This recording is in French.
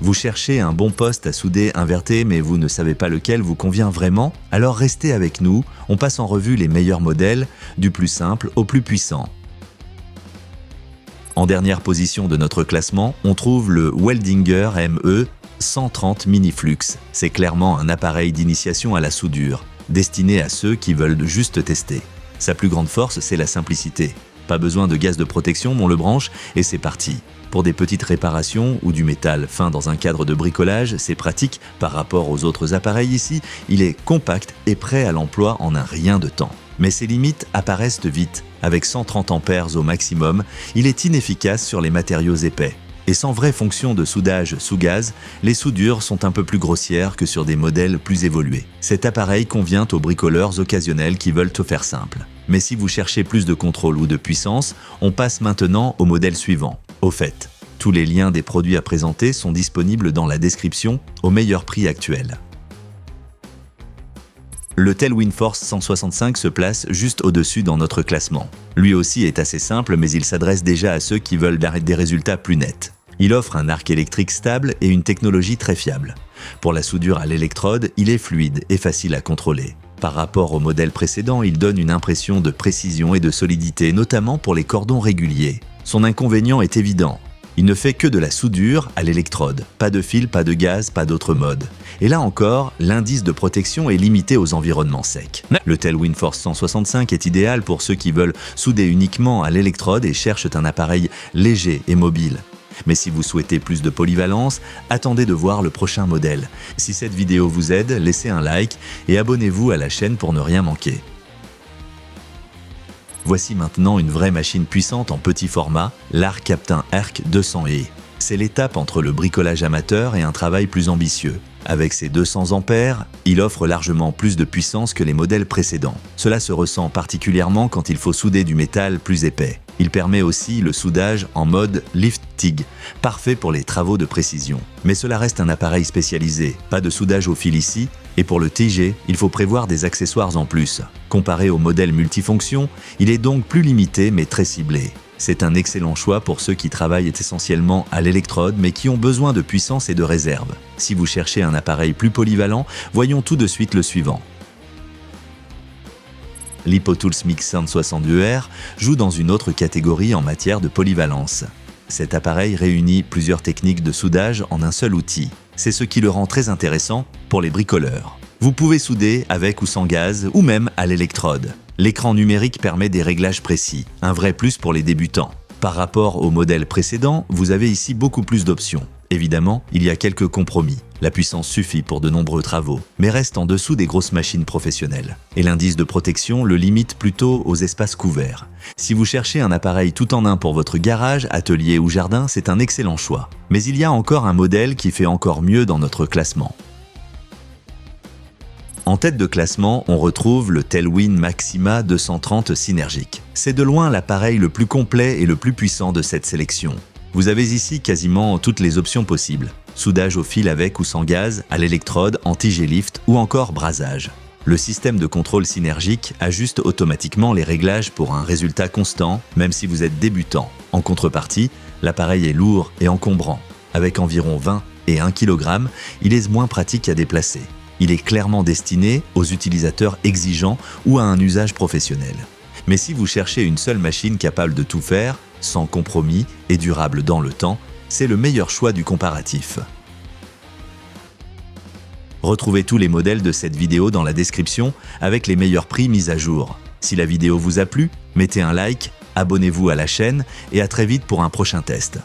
Vous cherchez un bon poste à souder inverté mais vous ne savez pas lequel vous convient vraiment? Alors restez avec nous, on passe en revue les meilleurs modèles, du plus simple au plus puissant. En dernière position de notre classement, on trouve le Weldinger ME 130 Miniflux. C'est clairement un appareil d'initiation à la soudure, destiné à ceux qui veulent juste tester. Sa plus grande force, c'est la simplicité. Pas besoin de gaz de protection, on le branche et c'est parti. Pour des petites réparations ou du métal fin dans un cadre de bricolage, c'est pratique par rapport aux autres appareils ici, il est compact et prêt à l'emploi en un rien de temps. Mais ses limites apparaissent vite. Avec 130 ampères au maximum, il est inefficace sur les matériaux épais. Et sans vraie fonction de soudage sous gaz, les soudures sont un peu plus grossières que sur des modèles plus évolués. Cet appareil convient aux bricoleurs occasionnels qui veulent tout faire simple. Mais si vous cherchez plus de contrôle ou de puissance, on passe maintenant au modèle suivant. Au fait, tous les liens des produits à présenter sont disponibles dans la description au meilleur prix actuel. Le Tailwind Force 165 se place juste au-dessus dans notre classement. Lui aussi est assez simple, mais il s'adresse déjà à ceux qui veulent des résultats plus nets. Il offre un arc électrique stable et une technologie très fiable. Pour la soudure à l'électrode, il est fluide et facile à contrôler. Par rapport au modèle précédent, il donne une impression de précision et de solidité, notamment pour les cordons réguliers. Son inconvénient est évident. Il ne fait que de la soudure à l'électrode. Pas de fil, pas de gaz, pas d'autre mode. Et là encore, l'indice de protection est limité aux environnements secs. Le Tailwind Force 165 est idéal pour ceux qui veulent souder uniquement à l'électrode et cherchent un appareil léger et mobile. Mais si vous souhaitez plus de polyvalence, attendez de voir le prochain modèle. Si cette vidéo vous aide, laissez un like et abonnez-vous à la chaîne pour ne rien manquer. Voici maintenant une vraie machine puissante en petit format, l'Arc Captain Arc 200E. C'est l'étape entre le bricolage amateur et un travail plus ambitieux. Avec ses 200 ampères, il offre largement plus de puissance que les modèles précédents. Cela se ressent particulièrement quand il faut souder du métal plus épais. Il permet aussi le soudage en mode Lift TIG, parfait pour les travaux de précision. Mais cela reste un appareil spécialisé, pas de soudage au fil ici, et pour le TIG, il faut prévoir des accessoires en plus. Comparé au modèle multifonction, il est donc plus limité mais très ciblé. C'est un excellent choix pour ceux qui travaillent essentiellement à l'électrode mais qui ont besoin de puissance et de réserve. Si vous cherchez un appareil plus polyvalent, voyons tout de suite le suivant. l'Hipotools Mix 162R joue dans une autre catégorie en matière de polyvalence. Cet appareil réunit plusieurs techniques de soudage en un seul outil. C'est ce qui le rend très intéressant pour les bricoleurs. Vous pouvez souder avec ou sans gaz, ou même à l'électrode. L'écran numérique permet des réglages précis, un vrai plus pour les débutants. Par rapport au modèle précédent, vous avez ici beaucoup plus d'options. Évidemment, il y a quelques compromis. La puissance suffit pour de nombreux travaux, mais reste en dessous des grosses machines professionnelles. Et l'indice de protection le limite plutôt aux espaces couverts. Si vous cherchez un appareil tout en un pour votre garage, atelier ou jardin, c'est un excellent choix. Mais il y a encore un modèle qui fait encore mieux dans notre classement. En tête de classement, on retrouve le Tailwind Maxima 230 Synergique. C'est de loin l'appareil le plus complet et le plus puissant de cette sélection. Vous avez ici quasiment toutes les options possibles. Soudage au fil avec ou sans gaz, à l'électrode, anti-G-lift ou encore brasage. Le système de contrôle synergique ajuste automatiquement les réglages pour un résultat constant, même si vous êtes débutant. En contrepartie, l'appareil est lourd et encombrant. Avec environ 20 et 1 kg, il est moins pratique à déplacer. Il est clairement destiné aux utilisateurs exigeants ou à un usage professionnel. Mais si vous cherchez une seule machine capable de tout faire, sans compromis et durable dans le temps, c'est le meilleur choix du comparatif. Retrouvez tous les modèles de cette vidéo dans la description avec les meilleurs prix mis à jour. Si la vidéo vous a plu, mettez un like, abonnez-vous à la chaîne et à très vite pour un prochain test.